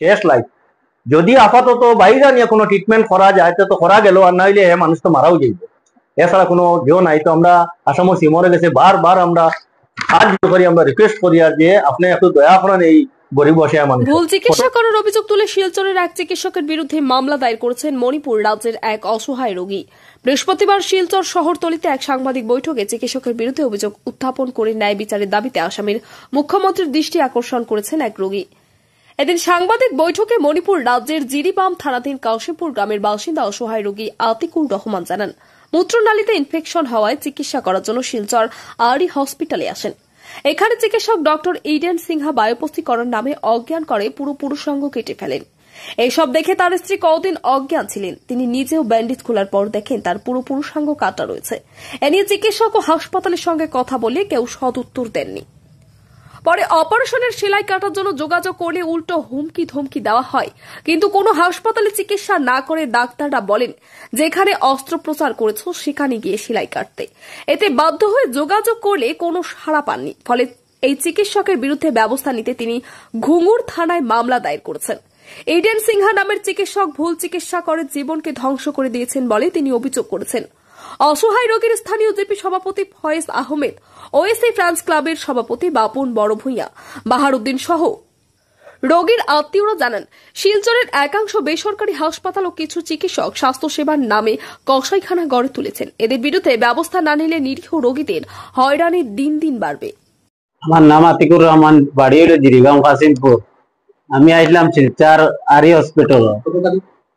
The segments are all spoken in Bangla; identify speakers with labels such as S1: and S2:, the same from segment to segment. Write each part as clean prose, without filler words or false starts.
S1: শেষ লাইফ। যদি আপাতত বাইরে নিয়ে কোনো ট্রিটমেন্ট করা যায় তো করা গেল, আর না হইলে মানুষ তো মারাও যাইবে, এছাড়া কোনো কেউ নাই। তো আমরা আসামও মরে গেছে, বারবার আমরা সাহায্য করি, আমরা রিকোয়েস্ট করি আর যে আপনি একটু দয়া করেন এই গরিব বসে মানুষ।
S2: ভুল চিকিৎসা করার অভিযোগ তুলে শিলচরের এক চিকিৎসকের বিরুদ্ধে মামলা দায়ের করেছেন মণিপুর রাজ্যের এক অসহায় রোগী। বৃহস্পতিবার শিলচর শহরতলিতে এক সাংবাদিক বৈঠকে চিকিৎসকের বিরুদ্ধে অভিযোগ উত্থাপন করে ন্যায় বিচারের দাবিতে আসামের মুখ্যমন্ত্রীর দৃষ্টি আকর্ষণ করেছেন এক রোগী। এদিন সাংবাদিক বৈঠকে মণিপুর রাজ্যের জিরিবাম থানাধীন কাশিমপুর গ্রামের বাসিন্দা অসহায় রোগী আতিকুর রহমান জানান, মূত্রনালীতে ইনফেকশন হওয়ায় চিকিৎসা করার জন্য শিলচর আরই হসপিটালে আসেন। এখানে চিকিৎসক ডক্টর ইডেন সিংহা বায়োপস্থিকরণ নামে অজ্ঞান করে পুরো পুরুষাঙ্গ কেটে ফেলেন। এইসব দেখে তার স্ত্রী কদিন অজ্ঞান ছিলেন। তিনি নিজেও ব্যান্ডেজ খোলার পর দেখেন তার পুরো পুরুষাঙ্গ কাটা রয়েছে। এ নিয়ে চিকিৎসক ও হাসপাতালের সঙ্গে কথা বলে কেউ সদুত্তর দেননি। পরে অপারেশনের সেলাই কাটার জন্য যোগাযোগ করলে উল্টো হুমকি ধমকি দেওয়া হয়, কিন্তু কোনো হাসপাতালে চিকিৎসা না করে ডাক্তাররা বলেন যেখানে অস্ত্রোপচার করেছ সেখানে গিয়ে সেলাই কাটতে। এতে বাধ্য হয়ে যোগাযোগ করলে কোনো সাড়া পাননি। ফলে এই চিকিৎসকের বিরুদ্ধে ব্যবস্থা নিতে তিনি ঘুঙুর থানায় মামলা দায়ের করেছেন। ইডেন সিংহা নামের চিকিৎসক ভুল চিকিৎসা করে জীবনকে ধ্বংস করে দিয়েছেন বলে তিনি অভিযোগ করেছেন। অসহায় রোগীর স্থানীয় জিপি সভাপতি ফয়েজ আহমেদ, ওএসি ফ্রান্স ক্লাবের সভাপতি বাপুন বড় ভূঁইয়া, বাহারুদ্দিন সহ রোগীর আত্মীয়রা জানান, শিলচরের একাংশ বেসরকারি হাসপাতাল ও কিছু চিকিৎসক স্বাস্থ্যসেবার নামে কসাইখানা গড়ে তুলেছেন। এদের বিরুদ্ধে ব্যবস্থা না নিলে নিরীহ রোগীদের হয়রানির দিন দিন বাড়বে।
S3: আমার নাম আতিকুর রহমান, বাড়ি হলো জিরিবাম কাশিমপুর। আমি আসলাম শিলচর আরি হসপিটাল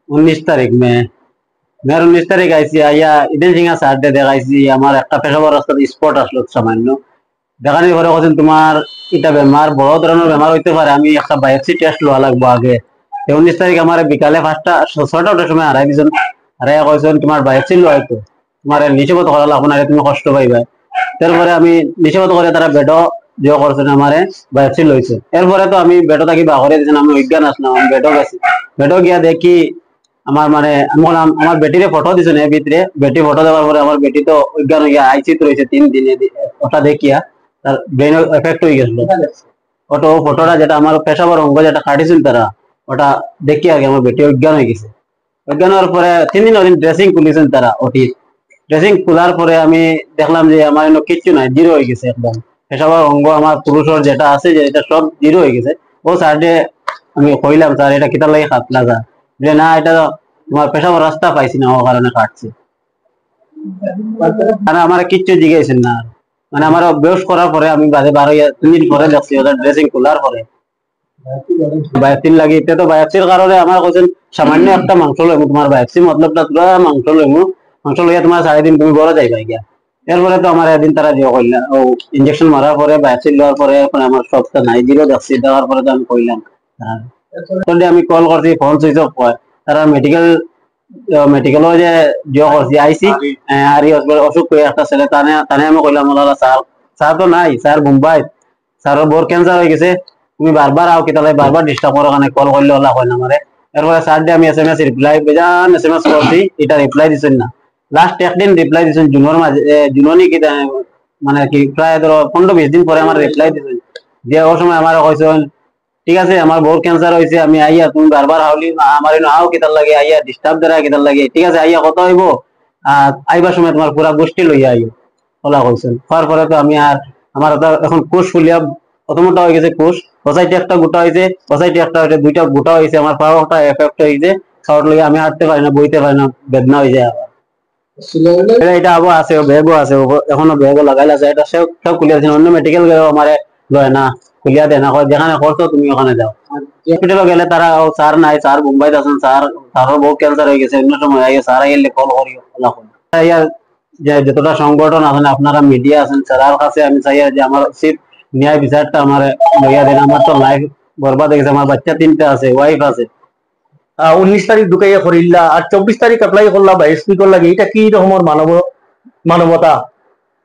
S3: 19 তারিখ মেয়ের 19 তারিখ আইসি। আইয়া ইডেন সিংহা স্যার দেখাইছি। আমার একটা পেশাবার রাস্তাতে স্পট আসলো সামান্য। দেখানোর পরে বলছেন তোমার এটা বেমার, বড় ধরনের বেমার হইতে পারে, আমি একটা বায়োপসি টেস্ট লওয়া লাগবো আগে। 19 তারিখ আমার বিকালে 6টার সময় হারাই দিয়েছেন। হারাইয়া কইছেন তোমার বায়োপসি লওয়া হইতো, তোমার নিষেধ করা লাগবো না, তুমি কষ্ট পাইবা। তারপরে আমি নিষেধ করে তারা বেডও যে করছেন আমারে বায়োপসি লইছে। এরপরে তো আমি বেডও থাকি বাঘরে দিয়েছেন, আমি অজ্ঞান আসলাম। আমি বেডও গেছি, বেডও গিয়া দেখি আমার মানে আমি বললাম আমার বেটিরে ফটো দিছেন এর ভিতরে। বেটি ফটো দেওয়ার পরে আমার বেটি তো অজ্ঞান হইয়া আইসিতে রয়েছে 3 দিনে। ওটা দেখিয়া তার ব্রেন এফেক্ট হয়ে গেছিল। ওটা ফটোটা যেটা আমার পেশাবার অঙ্গ যেটা কাটিছিল তারা, ওটা দেখিয়া আগে আমার বেটি অজ্ঞান হয়ে গেছে। অজ্ঞান হওয়ার পরে 3 দিন ওদিন ড্রেসিং খুলেছেন তারা। ওটির ড্রেসিং খোলার পরে আমি দেখলাম যে আমার কিচ্ছু নাই, জিরো হয়ে গেছে একদম। পেশাবার অঙ্গ আমার পুরুষের যেটা আছে যে এটা সব জিরো হয়ে গেছে। ও স্যারকে আমি কইলাম স্যার এটা কিতার লাগে কাটলা যা, যে না এটা তোমার পেশাবার রাস্তা পাইছি না, ও কারণে কাটছে। মানে আমার কিচ্ছু জিজ্ঞাসেন না। মানে আমার বেশ করার পরে আমি বাজে 3 দিন পরে দেখছি ওদের ড্রেসিং খোলার পরে বায়োপসি লাগে। এটা তো বায়োপসির কারণে আমার কোন সামান্য একটা মাংস লইব, তোমার বায়োপসি মতলবটা পুরো মাংস লইব। মাংস লইয়া তোমার 4 দিন তুমি বড় যাইবা গিয়া। এরপরে তো আমার একদিন তারা যে কইলা ও ইনজেকশন মারার পরে বায়োপসি লওয়ার পরে এখন আমার সবটা নাই, জিরো দেখছি। দেওয়ার পরে তো আমি কইলাম আমি কল করছি, ফোন সুইচ অফ হয়। তারা মেডিকেল যে করছি আইসি আর অসুখ করে একটা ছেলে তানে আমি কইলাম স্যার, স্যার তো নাই, স্যার মুম্বাই, স্যারের বোর ক্যান্সার হয়ে গেছে, তুমি বারবার আও কিতালে বারবার ডিস্টার্ব করো, কারণে কল করলে ওলা হয় না আমারে। এরপরে স্যার দিয়ে আমি SMS রিপ্লাই বেজান SMS করছি, এটা রিপ্লাই দিচ্ছেন না। লাস্ট একদিন রিপ্লাই দিচ্ছেন জুনের মাঝে, জুননি কি মানে কি প্রায় ধরো 15-20 দিন পরে আমার রিপ্লাই দিচ্ছেন। যে ওই সময় আমার কইছেন ঠিক আছে আমার বোর ক্যান্সার হয়েছে, আমি আইয়া তুমি বারবার হাওলি আমার আও কিতার লাগে, আইয়া ডিস্টার্ব দ্বারা কিতার লাগে, ঠিক আছে আইয়া কত হইব, আইবার সময় তোমার পুরা গোষ্ঠী লইয়া আইও ওলা কইছেন। হওয়ার পরে তো আমি আর আমার এখন কোষ ফুলিয়া প্রথমটা হয়ে গেছে, কোষ সোসাইটি একটা গোটা হয়েছে, সোসাইটি একটা হয়েছে, 2টা গোটা হয়েছে, আমার পাওয়া একটা এফেক্ট হয়েছে। খাওয়ার লইয়া আমি হাঁটতে পারি না, বইতে পারি না, বেদনা হয়ে যায়। আবার এটা আবো আছে, ব্যাগও আছে, এখনো ব্যাগও লাগাইল আছে। এটা সব খুলিয়া আছে, অন্য মেডিকেল গেলেও আমার লয় না, খুলিয়া দেয় না, যেখানে করছো তুমি ওখানে যাও। হসপিটালে গেলে তারা স্যার নাই, স্যার মুম্বাইতে আছেন, স্যারের বহু ক্যান্সার হয়ে গেছে, অন্য সময় স্যার আইলে কল করিও। যতটা সংগঠন আছেন আপনারা মিডিয়া আছেন, স্যারের কাছে আমি চাই যে আমার উচিত ন্যায় বিচারটা আমার লইয়া দেন। আমার তো লাইফ বরবাদ হয়ে গেছে, আমার বাচ্চা 3টা আছে, ওয়াইফ আছে।
S1: 19 তারিখ ঢুকাইয়া করিল্লা আর 24 তারিখ অ্যাপ্লাই করলা বায়োপসি করলা, এটা কি রকমের মানবতা?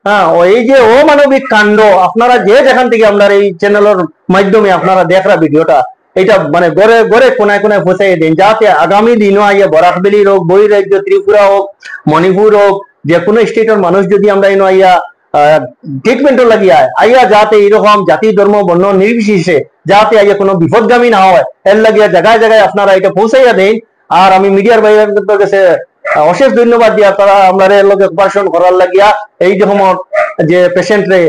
S1: হ্যাঁ, এই যে অমানবিক কাণ্ড আপনারা যে যেখান থেকে আপনার এই চ্যানেলের মাধ্যমে আপনারা দেখরা ভিডিওটা, এটা মানে গড়ে গড়ে কোনায় কোনায় পৌঁছাই দিন, যাতে আগামী দিনও আইয়া বরাকবেলি হোক, বহিরাজ্য ত্রিপুরা হোক, মণিপুর হোক, যে কোনো স্টেটের মানুষ যদি আমরা এনে আইয়া ট্রিটমেন্টও লাগিয়া আইয়া যাতে এরকম জাতি ধর্ম বর্ণ নির্বিশেষে যাতে আইয়া কোনো বিপদগামী না হয় এর লাগিয়া জায়গায় জায়গায় আপনারা এটা পৌঁছাইয়া দেন। আর আমি মিডিয়ার বাইরের কাছে অশেষ ধন্যবাদ দিয়া তারা আমরা লোক অপারেশন করার লাগিয়া এই রকম যে পেশেন্টরে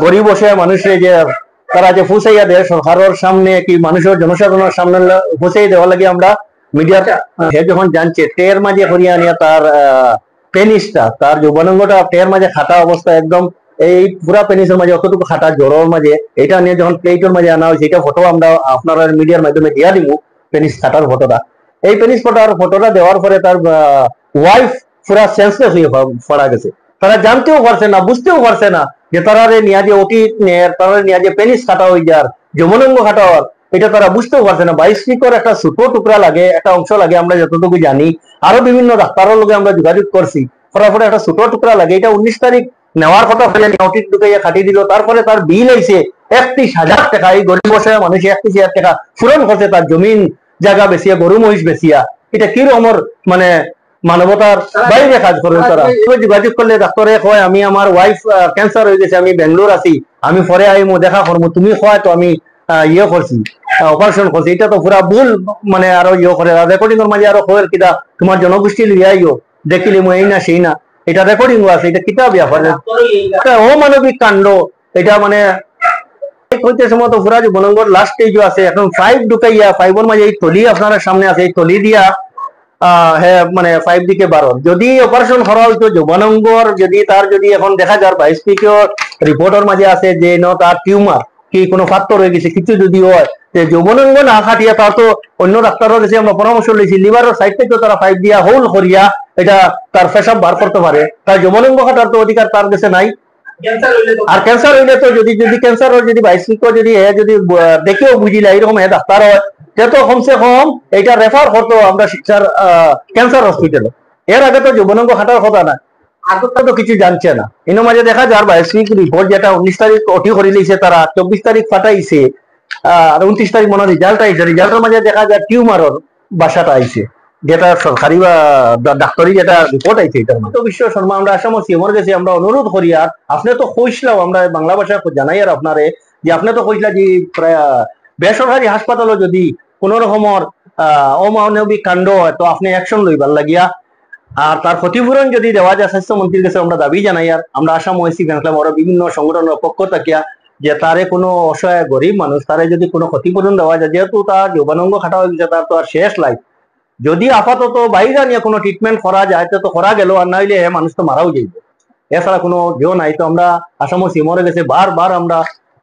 S1: গরিব বসে মানুষের যে তারা যে পৌঁছাইয়া দেয় সরকারের সামনে কি মানুষের জনসাধারণের সামনে পৌঁছাই দেওয়া লাগে আমরা মিডিয়ার সে যখন জানছে টের মাঝে করিয়া নিয়ে তার পেনিসটা তার যৌবনাঙ্গটা টের মাঝে খাটা অবস্থা একদম এই পুরা পেনিসের মাঝে অতটুকু খাটা জ্বরের মাঝে এটা নিয়ে যখন প্লেটের মাঝে আনা হয়েছে এটা ফটো আমরা আপনারা মিডিয়ার মাধ্যমে দিয়া দিব পেনিস খাটার ফটোটা। এই পেনিস ফটোটা দেওয়ার পরে তার ওয়াইফ পুরা সেন্সলেস হয়ে পড়া গেছে। তারা জানতেও পারছে না বুঝতেও পারছে না যে তারা নিয়ে যে অতি তারা নিয়ে যে পেনিস কাটা হয়ে যার যৌবনাঙ্গ কাটা হওয়ার এটা তারা বুঝতেও পারছে না। 22 ফিটর একটা ছোট টুকরা লাগে একটা অংশ লাগে আমরা যতটুকু জানি আরো বিভিন্ন ডাক্তারের লগে আমরা যোগাযোগ করছি ফটাফট একটা ছোট টুকরা লাগে এটা 19 তারিখ নেওয়ার কথা অটির ঢুকাইয়া খাটিয়ে দিল। তারপরে তার বিল আইছে 31,000 টাকা। এই গরিব বসে মানুষ 31,000 টাকা পূরণ করছে তার জমিন জায়গা বেচিয়া গরু মহিষ বেচিয়া। এটা কি রকমের মানে মানবতার বাইরে কাজ করে তারা। যোগাযোগ করলে ডাক্তারে কয় আমি আমার ওয়াইফ ক্যান্সার হয়ে গেছে আমি বেঙ্গলোর আছি আমি পরে আইমো দেখা করবো তুমি কয় তো আমি ইয়ে করছি অপারেশন করছি। এটা তো পুরা ভুল মানে আরো ইয়ে করে রেকর্ডিং এর মাঝে আরো খবর কিনা তোমার জনগোষ্ঠী লিয়ে আইও দেখিলি এই না সেই না এটা রেকর্ডিং আছে এটা কিতাব ব্যাপার অমানবিক কাণ্ড। এটা মানে হইতে সময় তো পুরা যৌবনাঙ্গর লাস্ট স্টেজ আছে এখন 5 ঢুকাইয়া 5 এর মাঝে এই তলি আপনারা সামনে আছে এই তলি দিয়া হ্যাঁ মানে 5 দিকে 12 যদি অপারেশন করা হইতো যৌবনাঙ্গর যদি তার যদি এখন দেখা যায় 22 ফিটর রিপোর্টের মাঝে আছে যে তার টিউমার কি কোনো ফাত্তর হয়ে গেছে কিছু যদি হয় যে যৌবনাঙ্গ না খাটিয়া তার তো অন্য ডাক্তারের কাছে আমরা পরামর্শ লইছি লিভারের সাইড থেকে তারা 5 দিয়া হোল করিয়া এটা তার পেশাব বার করতে পারে। তার যৌবনাঙ্গ খাটার তো অধিকার তার কাছে নাই। আর ক্যান্সার হইলে তো যদি ক্যান্সার যদি 22 ফিটর যদি দেখেও বুঝিলা এরকম ডাক্তার হয় তো কমসে কম এটা রেফার করতো আমরা শিক্ষার ক্যান্সার হসপিটালে। এর আগে তো যৌবনাঙ্গ খাটার কথা না আগটা তো কিছু জানছে না। এর মাঝে দেখা যায় 22 ফিট রিপোর্ট যেটা 19 তারিখ ওটি করে লিছে তারা 24 তারিখ ফাটাইছে আর 29 তারিখ মনে রিজাল্ট আইছে। রিজাল্টের মাঝে দেখা যায় টিউমারের বাসাটা আইছে যেটা সরকারি বা ডাক্তারি যেটা রিপোর্ট আইছে। এটার মধ্যে বিশ্ব শর্মা আমরা আসাম সিএমর কাছে আমরা অনুরোধ করি আর আপনি তো কইছিলাম আমরা বাংলা ভাষায় জানাই আর আপনারে যে আপনি তো কইছিলা যে প্রায় বেসরকারি হাসপাতালও যদি কোন রকমের অমানবিক কাণ্ড হয় তো আপনি অ্যাকশন লইবার লাগিয়া আর তার ক্ষতিপূরণ যদি দেওয়া যায় স্বাস্থ্যমন্ত্রীর কাছে আমরা দাবি জানাই। আর আমরা আসাম ওয়েসি ফ্যান ওরা বিভিন্ন সংগঠনের পক্ষ থাকিয়া যে তারে কোনো অসহায় গরিব মানুষ তারে যদি কোনো ক্ষতিপূরণ দেওয়া যায় যেহেতু তার যৌবনাঙ্গ খাটা হয়ে গেছে তার তো আর শেষ লাইফ যদি আপাতত বাইরে নিয়ে কোনো ট্রিটমেন্ট করা যায় তো করা গেল আর নাইলে মানুষ তো মারাও যাইবে এছাড়া কোনো ইয়ে নাই। তো আমরা আসাম সিমরে গেছে বারবার আমরা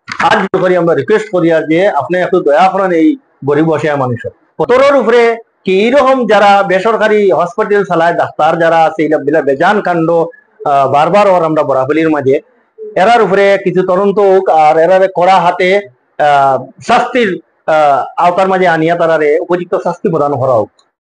S1: হাত করি আমরা রিকোয়েস্ট করি আর যে আপনি একটু দয়া করেন এই গরিব অসহায় মানুষের কতর উপরে কি এইরকম যারা বেসরকারি হসপিটাল চালায় ডাক্তার যারা আছে এটা বেজান কাণ্ড বারবার ওর আমরা বরাবলির মাঝে এরার উপরে কিছু তদন্ত হোক আর এরারে কড়া হাতে শাস্তির আওতার মাঝে আনিয়া তারারে উপযুক্ত শাস্তি প্রদান করা হোক।